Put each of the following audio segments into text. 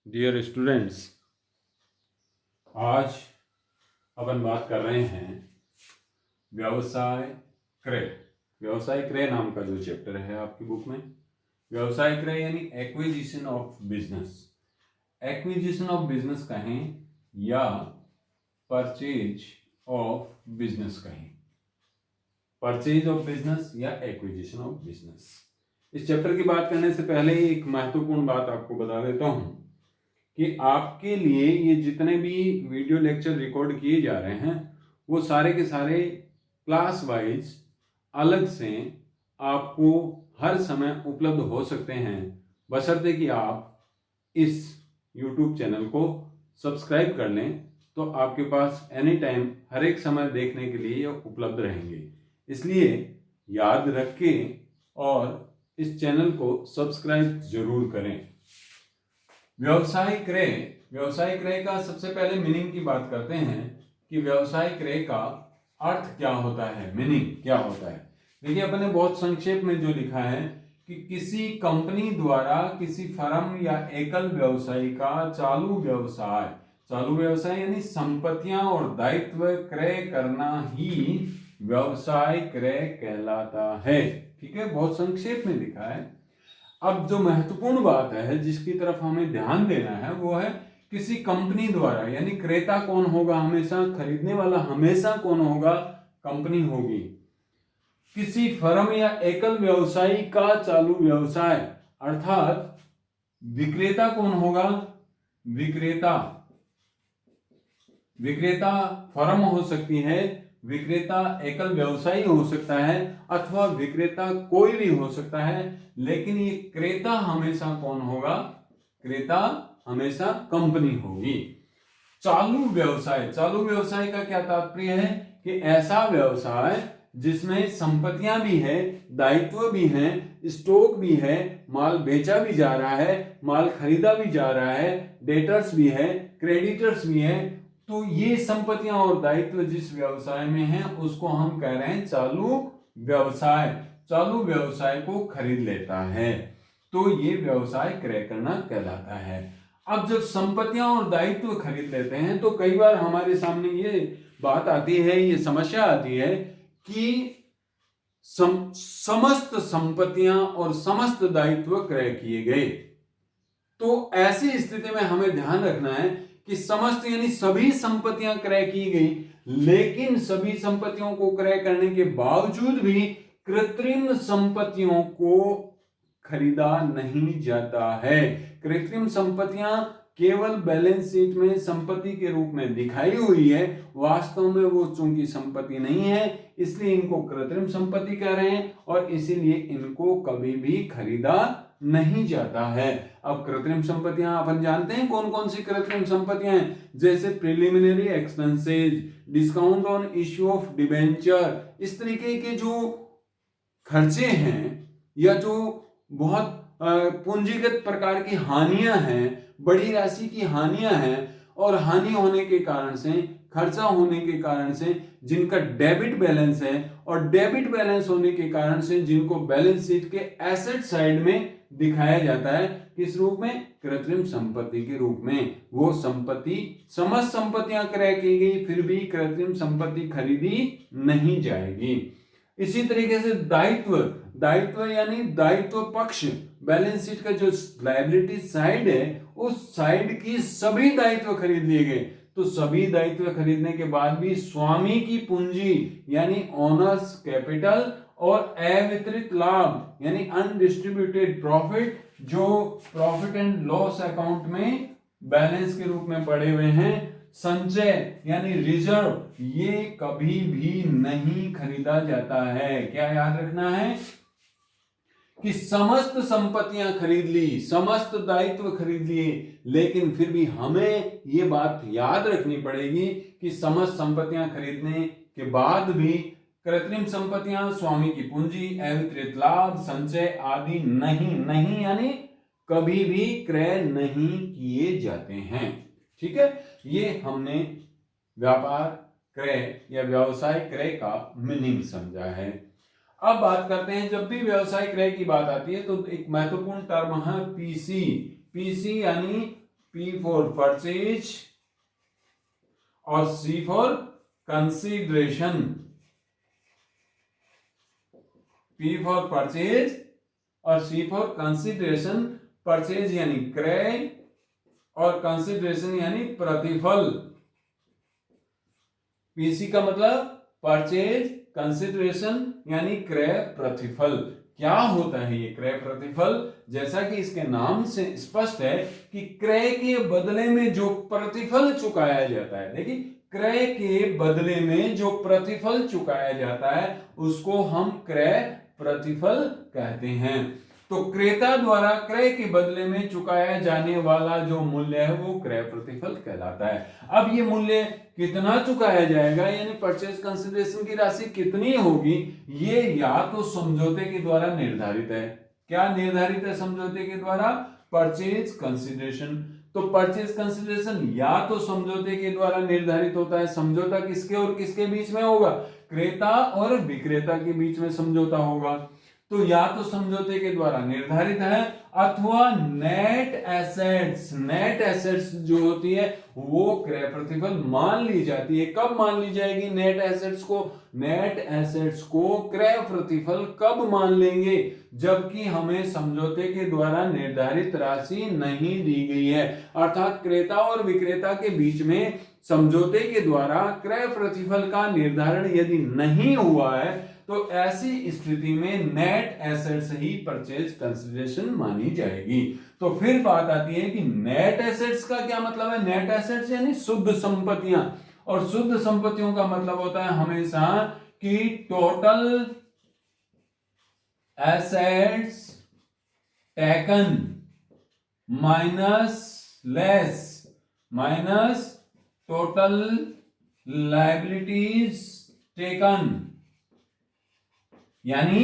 Dear students, आज अपन बात कर रहे हैं व्यवसाय क्रय। व्यवसाय क्रय नाम का जो चैप्टर है आपकी बुक में, व्यवसाय क्रय यानी acquisition of business. Acquisition of business कहें या परचेज ऑफ बिजनेस कहें, परचेज ऑफ बिजनेस या एक्विजिशन ऑफ बिजनेस। इस चैप्टर की बात करने से पहले एक महत्वपूर्ण बात आपको बता देता हूं कि आपके लिए ये जितने भी वीडियो लेक्चर रिकॉर्ड किए जा रहे हैं वो सारे के सारे क्लास वाइज अलग से आपको हर समय उपलब्ध हो सकते हैं, बशर्ते कि आप इस YouTube चैनल को सब्सक्राइब कर लें, तो आपके पास एनी टाइम हर एक समय देखने के लिए ये उपलब्ध रहेंगे। इसलिए याद रखें और इस चैनल को सब्सक्राइब जरूर करें। व्यवसाय क्रय का सबसे पहले मीनिंग की बात करते हैं कि व्यवसाय क्रय का अर्थ क्या होता है, मीनिंग क्या होता है। देखिए, अपन ने बहुत संक्षेप में जो लिखा है कि किसी कंपनी द्वारा किसी फर्म या एकल व्यवसायी का चालू व्यवसाय यानी संपत्तियां और दायित्व क्रय करना ही व्यवसाय क्रय कहलाता है। ठीक है, बहुत संक्षेप में लिखा है। अब जो महत्वपूर्ण बात है जिसकी तरफ हमें ध्यान देना है वो है किसी कंपनी द्वारा, यानी क्रेता कौन होगा, हमेशा खरीदने वाला हमेशा कौन होगा, कंपनी होगी। किसी फर्म या एकल व्यवसायी का चालू व्यवसाय, अर्थात विक्रेता कौन होगा, विक्रेता फर्म हो सकती है, विक्रेता एकल व्यवसायी हो सकता है, अथवा विक्रेता कोई भी हो सकता है, लेकिन ये क्रेता हमेशा कौन होगा, क्रेता हमेशा कंपनी होगी। चालू व्यवसाय का क्या तात्पर्य है कि ऐसा व्यवसाय जिसमें संपत्तियां भी है, दायित्व भी है, स्टॉक भी है, माल बेचा भी जा रहा है, माल खरीदा भी जा रहा है, डेटर्स भी है, क्रेडिटर्स भी है। तो ये संपत्तियां और दायित्व जिस व्यवसाय में है उसको हम कह रहे हैं चालू व्यवसाय को खरीद लेता है, तो ये व्यवसाय क्रय करना कहलाता है। अब जब संपत्तियां और दायित्व खरीद लेते हैं तो कई बार हमारे सामने ये बात आती है, ये समस्या आती है कि समस्त संपत्तियां और समस्त दायित्व क्रय किए गए। तो ऐसी स्थिति में हमें ध्यान रखना है कि समस्त यानी सभी संपत्तियां क्रय की गई, लेकिन सभी संपत्तियों को क्रय करने के बावजूद भी कृत्रिम संपत्तियों को खरीदा नहीं जाता है। कृत्रिम संपत्तियां केवल बैलेंस शीट में संपत्ति के रूप में दिखाई हुई है, वास्तव में वो चूंकि संपत्ति नहीं है, इसलिए इनको कृत्रिम संपत्ति कह रहे हैं और इसीलिए इनको कभी भी खरीदा नहीं जाता है। अब कृत्रिम संपत्तियां अपन जानते हैं कौन कौन सी कृत्रिम संपत्तियां हैं, जैसे preliminary expenses, discount on issue of debenture, इस तरीके के जो खर्चे हैं या जो बहुत पूंजीगत प्रकार की हानियां हैं, बड़ी राशि की हानियां हैं, और हानि होने के कारण से, खर्चा होने के कारण से जिनका डेबिट बैलेंस है, और डेबिट बैलेंस होने के कारण से जिनको बैलेंस शीट के एसेट साइड में दिखाया जाता है, किस रूप में, कृत्रिम संपत्ति के रूप में। वो संपत्ति, समस्त संपत्तियां क्रय की गई फिर भी कृत्रिम संपत्ति खरीदी नहीं जाएगी। इसी तरीके से दायित्व यानी दायित्व पक्ष, बैलेंस शीट का जो लायबिलिटी साइड है उस साइड की सभी दायित्व खरीद लिए गए। तो सभी दायित्व खरीदने के बाद भी स्वामी की पूंजी यानी ओनर्स कैपिटल और अवितरित लाभ यानी अनडिस्ट्रीब्यूटेड प्रॉफिट, जो प्रॉफिट एंड लॉस अकाउंट में बैलेंस के रूप में पड़े हुए हैं, संचय यानी रिजर्व, ये कभी भी नहीं खरीदा जाता है। क्या याद रखना है कि समस्त संपत्तियां खरीद ली, समस्त दायित्व खरीद लिए, लेकिन फिर भी हमें यह बात याद रखनी पड़ेगी कि समस्त संपत्तियां खरीदने के बाद भी कृत्रिम संपत्तियां, स्वामी की पूंजी, अवितरित लाभ, संचय आदि नहीं यानी कभी भी क्रय नहीं किए जाते हैं। ठीक है, ये हमने व्यापार क्रय या व्यवसाय क्रय का मीनिंग समझा है। अब बात करते हैं, जब भी व्यवसाय क्रय की बात आती है तो एक महत्वपूर्ण टर्म है पीसी यानी P फॉर परचेज और C for consideration. P for purchase और C फॉर कंसीडरेशन। परचेज यानी क्रय और कंसीडरेशन यानी प्रतिफल। पीसी का मतलब परचेज, कंसीडरेशन यानी क्रय प्रतिफल। क्या होता है ये क्रय प्रतिफल? जैसा कि इसके नाम से स्पष्ट है कि क्रय के बदले में जो प्रतिफल चुकाया जाता है, देखिए क्रय के बदले में जो प्रतिफल चुकाया जाता है उसको हम क्रय प्रतिफल कहते हैं। तो क्रेता द्वारा क्रय के बदले में चुकाया जाने वाला जो मूल्य है वो क्रय प्रतिफल कहलाता है। अब ये मूल्य कितना चुकाया जाएगा यानी परचेज कंसिडरेशन की राशि कितनी होगी, ये या तो समझौते के द्वारा निर्धारित है। क्या निर्धारित है समझौते के द्वारा? Purchase consideration. तो परचेज कंसिडरेशन या तो समझौते के द्वारा निर्धारित होता है। समझौता किसके और किसके बीच में होगा? क्रेता और विक्रेता के बीच में समझौता होगा। तो या तो समझौते के द्वारा निर्धारित है अथवा नेट एसेट्स जो होती है वो क्रय प्रतिफल मान ली जाती है। कब मान ली जाएगी नेट एसेट्स को? नेट एसेट्स को क्रय प्रतिफल कब मान लेंगे? जबकि हमें समझौते के द्वारा निर्धारित राशि नहीं दी गई है, अर्थात क्रेता और विक्रेता के बीच में समझौते के द्वारा क्रय प्रतिफल का निर्धारण यदि नहीं हुआ है तो ऐसी स्थिति में नेट एसेट्स ही परचेज कंसिडरेशन मानी जाएगी। तो फिर बात आती है कि नेट एसेट्स का क्या मतलब है? नेट एसेट्स यानी शुद्ध संपत्तियां, और शुद्ध संपत्तियों का मतलब होता है हमेशा कि total assets taken minus total liabilities taken, यानी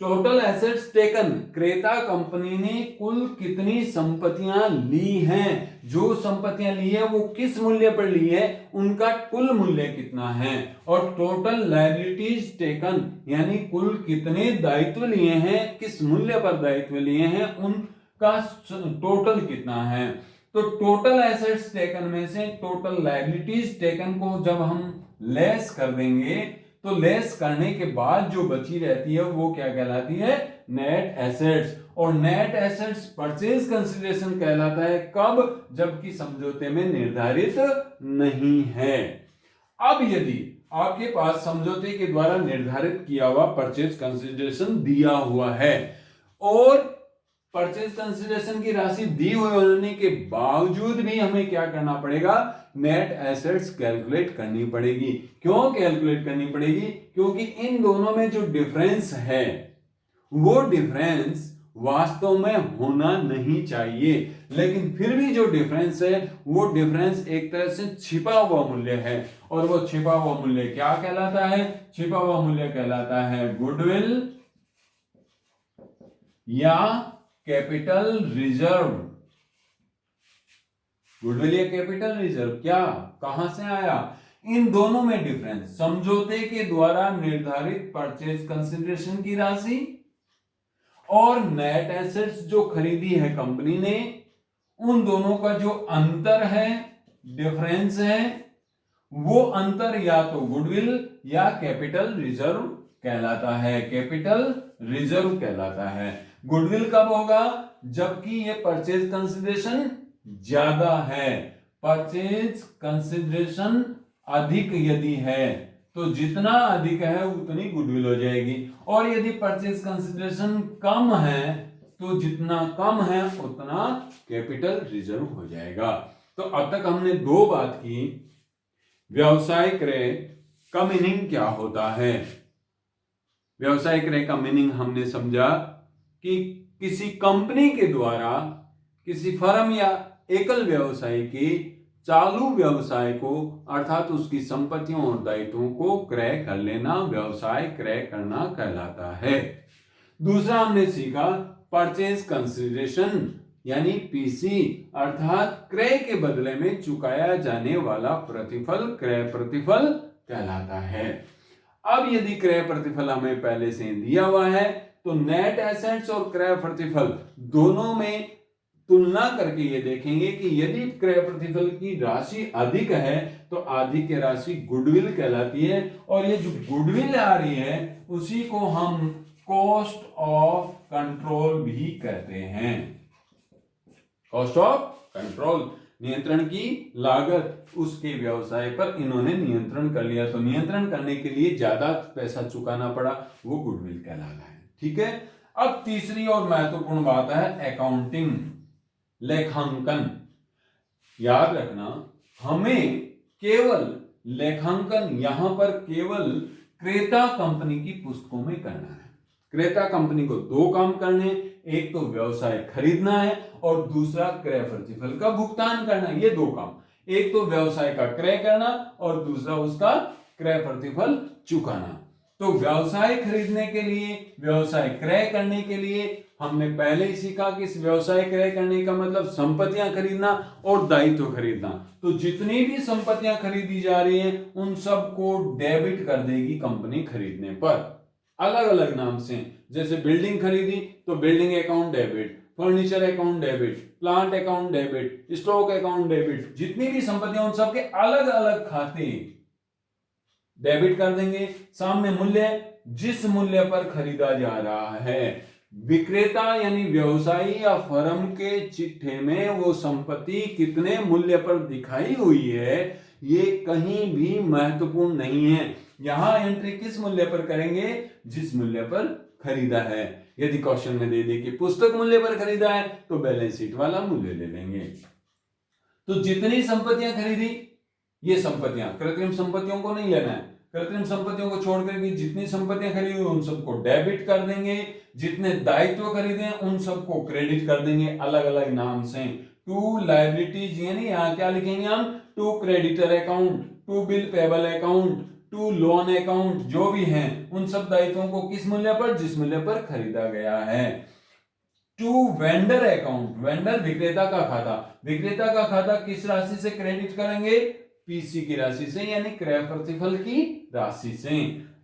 टोटल एसेट्स टेकन, क्रेता कंपनी ने कुल कितनी संपत्तियां ली हैं, जो संपत्तियां ली है वो किस मूल्य पर ली है, उनका कुल मूल्य कितना है। और टोटल लायबिलिटीज टेकन यानी कुल कितने दायित्व लिए हैं, किस मूल्य पर दायित्व लिए हैं, उनका टोटल कितना है। तो टोटल एसेट्स टेकन में से टोटल लायबिलिटीज टेकन को जब हम लेस कर देंगे तो लेस करने के बाद जो बची रहती है वो क्या कहलाती है? Net assets. और नेट एसेट्स परचेज कंसिडरेशन कहलाता है कब? जबकि समझौते में निर्धारित नहीं है। अब यदि आपके पास समझौते के द्वारा निर्धारित किया हुआ परचेज कंसिडरेशन दिया हुआ है और परचेज कंसिडरेशन की राशि दी हुई होने के बावजूद भी हमें क्या करना पड़ेगा? नेट एसेट्स कैलकुलेट करनी पड़ेगी। क्यों कैलकुलेट करनी पड़ेगी? क्योंकि इन दोनों में जो डिफरेंस है वो डिफरेंस वास्तव में होना नहीं चाहिए, लेकिन फिर भी जो डिफरेंस है वो डिफरेंस एक तरह से छिपा हुआ मूल्य है। और वो छिपा हुआ मूल्य क्या कहलाता है? छिपा हुआ मूल्य कहलाता है गुडविल या कैपिटल रिजर्व। गुडविल या कैपिटल रिजर्व क्या, कहां से आया? इन दोनों में डिफरेंस समझौते के द्वारा निर्धारित परचेज कंसिडरेशन की राशि और नेट एसेट्स जो खरीदी है कंपनी ने, उन दोनों का जो अंतर है, डिफरेंस है, वो अंतर या तो गुडविल या कैपिटल रिजर्व कहलाता है। कैपिटल रिजर्व कहलाता है। गुडविल कब होगा? जबकि ये परचेज कंसिडरेशन ज्यादा है। परचेज कंसिडरेशन अधिक यदि है तो जितना अधिक है उतनी गुडविल हो जाएगी, और यदि परचेज कंसिडरेशन कम है तो जितना कम है उतना कैपिटल रिजर्व हो जाएगा। तो अब तक हमने दो बात की, व्यवसाय क्रय का मीनिंग क्या होता है। व्यवसाय क्रय का मीनिंग हमने समझा कि किसी कंपनी के द्वारा किसी फर्म या एकल व्यवसायी के चालू व्यवसाय को अर्थात उसकी संपत्तियों और दायित्वों को क्रय कर लेना व्यवसाय क्रय करना कहलाता है। दूसरा हमने सीखा परचेज कंसिडरेशन यानी पीसी अर्थात क्रय के बदले में चुकाया जाने वाला प्रतिफल क्रय प्रतिफल कहलाता है। अब यदि क्रय प्रतिफल हमें पहले से दिया हुआ है तो नेट एसेट्स और क्रय प्रतिफल दोनों में तुलना करके ये देखेंगे कि यदि क्रय प्रतिफल की राशि अधिक है तो आधी की राशि गुडविल कहलाती है, और ये जो गुडविल आ रही है उसी को हम कॉस्ट ऑफ कंट्रोल भी कहते हैं। कॉस्ट ऑफ कंट्रोल, नियंत्रण की लागत, उसके व्यवसाय पर इन्होंने नियंत्रण कर लिया, तो नियंत्रण करने के लिए ज्यादा पैसा चुकाना पड़ा, वो गुडविल कहलाता है। ठीक है, अब तीसरी और महत्वपूर्ण बात है अकाउंटिंग, लेखांकन। याद रखना, हमें केवल लेखांकन यहां पर केवल क्रेता कंपनी की पुस्तकों में करना है। क्रेता कंपनी को दो काम करने, एक तो व्यवसाय खरीदना है और दूसरा क्रय प्रतिफल का भुगतान करना। ये दो काम, एक तो व्यवसाय का क्रय करना और दूसरा उसका क्रय प्रतिफल चुकाना। तो व्यवसाय खरीदने के लिए, व्यवसाय क्रय करने के लिए हमने पहले ही सीखा कि इस व्यवसाय क्रय करने का मतलब संपत्तियां खरीदना और दायित्व खरीदना। तो जितनी भी संपत्तियां खरीदी जा रही हैं उन सबको डेबिट कर देगी कंपनी खरीदने पर, अलग अलग नाम से। जैसे बिल्डिंग खरीदी तो building account debit, furniture account debit, plant account debit, stock account debit, जितनी भी संपत्तियां उन सबके अलग अलग खाते डेबिट कर देंगे। सामने मूल्य, जिस मूल्य पर खरीदा जा रहा है, विक्रेता यानी व्यवसायी या फर्म के चिट्ठे में वो संपत्ति कितने मूल्य पर दिखाई हुई है ये कहीं भी महत्वपूर्ण नहीं है। यहां एंट्री किस मूल्य पर करेंगे, जिस मूल्य पर खरीदा है। यदि क्वेश्चन में दे दे कि पुस्तक मूल्य पर खरीदा है तो बैलेंस शीट वाला मूल्य ले लेंगे। तो जितनी संपत्तियां खरीदी, ये संपत्तियां, कृत्रिम संपत्तियों को नहीं लेना है, कृत्रिम संपत्तियों को छोड़कर के जितनी संपत्तियां खरीदी उन सबको डेबिट कर देंगे, जितने दायित्व खरीदे उन सबको क्रेडिट कर देंगे अलग अलग नाम से। टू लायबिलिटीज, यानी यहां क्या लिखेंगे हम, to creditor account, to bill payable account, to loan account, जो भी हैं उन सब दायित्वों को किस मूल्य पर, जिस मूल्य पर खरीदा गया है। टू वेंडर अकाउंट, वेंडर विक्रेता का खाता, विक्रेता का खाता किस राशि से क्रेडिट करेंगे, पीसी की राशि से, यानी क्रय प्रतिफल की राशि से।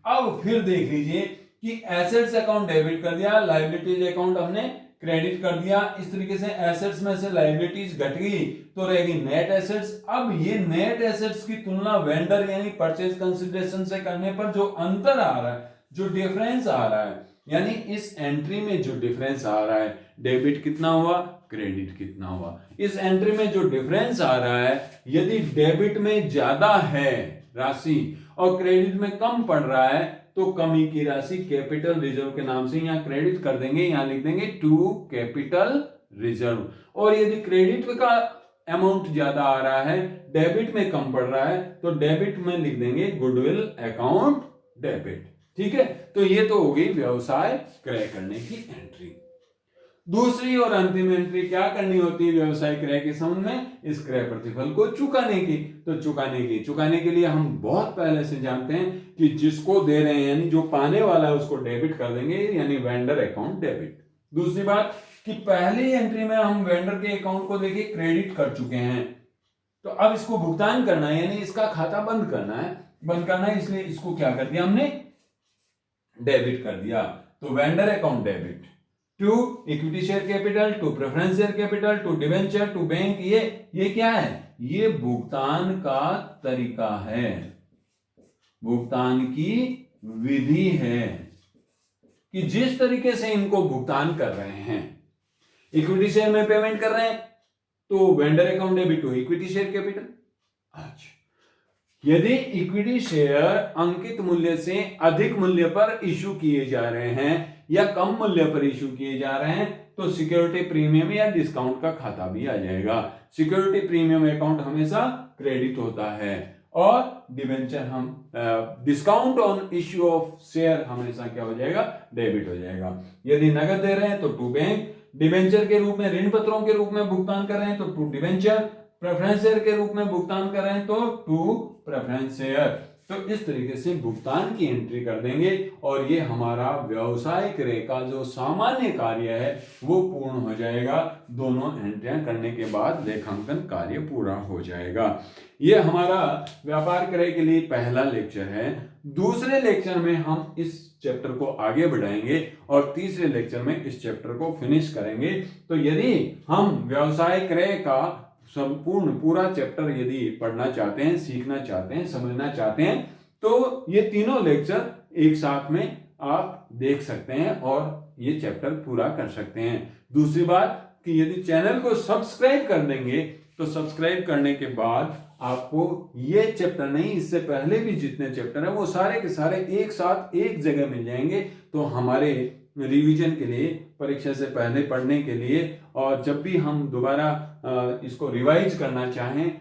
अब फिर देख लीजिए कि एसेट्स अकाउंट डेबिट कर दिया, लायबिलिटीज अकाउंट हमने क्रेडिट कर दिया। इस तरीके से एसेट्स में से लायबिलिटीज घट गई तो रहेगी नेट एसेट्स। अब ये नेट एसेट्स की तुलना वेंडर यानी परचेज कंसिडरेशन से करने पर जो अंतर आ रहा है, जो डिफरेंस आ रहा है, यानी इस एंट्री में जो डिफरेंस आ रहा है, डेबिट कितना हुआ, क्रेडिट कितना हुआ, इस एंट्री में जो डिफरेंस आ रहा है, यदि डेबिट में ज्यादा है राशि और क्रेडिट में कम पड़ रहा है तो कमी की राशि कैपिटल रिजर्व के नाम से यहां क्रेडिट कर देंगे, यहां लिख देंगे टू कैपिटल रिजर्व। और यदि क्रेडिट का अमाउंट ज्यादा आ रहा है, डेबिट में कम पड़ रहा है, तो डेबिट में लिख देंगे गुडविल अकाउंट डेबिट। ठीक है, तो ये तो हो गई व्यवसाय क्रय करने की एंट्री। दूसरी और अंतिम एंट्री क्या करनी होती है व्यवसाय क्रय के संबंध में, इस क्रय प्रतिफल को चुकाने की। तो चुकाने के लिए हम बहुत पहले से जानते हैं कि जिसको दे रहे हैं यानी जो पाने वाला है उसको डेबिट कर देंगे, यानी वेंडर अकाउंट डेबिट। दूसरी बात कि पहली एंट्री में हम वेंडर के अकाउंट को देखिए क्रेडिट कर चुके हैं, तो अब इसको भुगतान करना है, यानी इसका खाता बंद करना है, इसलिए इसको क्या कर दिया हमने, डेबिट कर दिया। तो vendor account debit, to equity share capital, to preference share capital, to debenture, to bank, ये क्या है, ये भुगतान का तरीका है, भुगतान की विधि है कि जिस तरीके से इनको भुगतान कर रहे हैं। इक्विटी शेयर में पेमेंट कर रहे हैं तो vendor account debit to equity share capital. अच्छा, यदि इक्विटी शेयर अंकित मूल्य से अधिक मूल्य पर इशू किए जा रहे हैं या कम मूल्य पर इशू किए जा रहे हैं तो सिक्योरिटी प्रीमियम या डिस्काउंट का खाता भी आ जाएगा। सिक्योरिटी प्रीमियम अकाउंट हमेशा क्रेडिट होता है और डिवेंचर हम discount on issue of share हमेशा क्या हो जाएगा, डेबिट हो जाएगा। यदि नगद दे रहे हैं तो टू बैंक, डिवेंचर के रूप में ऋण पत्रों के रूप में भुगतान कर रहे हैं तो टू डिवेंचर, प्रेफरेंस शेयर के रूप में भुगतान कर रहे हैं तो टू प्रेफरेंस शेयर। तो इस तरीके से भुगतान की एंट्री कर देंगे और ये हमारा व्यावसायिक क्रय का जो सामान्य कार्य है वो पूर्ण हो जाएगा। दोनों एंट्रियां करने के बाद लेखांकन कार्य पूरा हो जाएगा। ये हमारा व्यापार क्रय के लिए पहला लेक्चर है। दूसरे लेक्चर में हम इस चैप्टर को आगे बढ़ाएंगे और तीसरे लेक्चर में इस चैप्टर को फिनिश करेंगे। तो यदि हम व्यवसाय क्रय का संपूर्ण पूरा चैप्टर यदि पढ़ना चाहते हैं, सीखना चाहते हैं, समझना चाहते हैं, तो ये तीनों लेक्चर एक साथ में आप देख सकते हैं और ये चैप्टर पूरा कर सकते हैं। दूसरी बात कि यदि चैनल को सब्सक्राइब कर देंगे तो सब्सक्राइब करने के बाद आपको ये चैप्टर नहीं, इससे पहले भी जितने चैप्टर हैं वो सारे के सारे एक साथ एक जगह मिल जाएंगे। तो हमारे रिवीजन के लिए, परीक्षा से पहले पढ़ने के लिए, और जब भी हम दोबारा इसको रिवाइज करना चाहें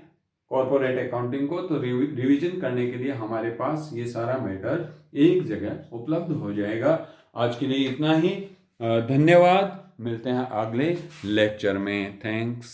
कॉर्पोरेट अकाउंटिंग को, तो रिवीजन करने के लिए हमारे पास ये सारा मैटर एक जगह उपलब्ध हो जाएगा। आज के लिए इतना ही। धन्यवाद। मिलते हैं अगले लेक्चर में। थैंक्स।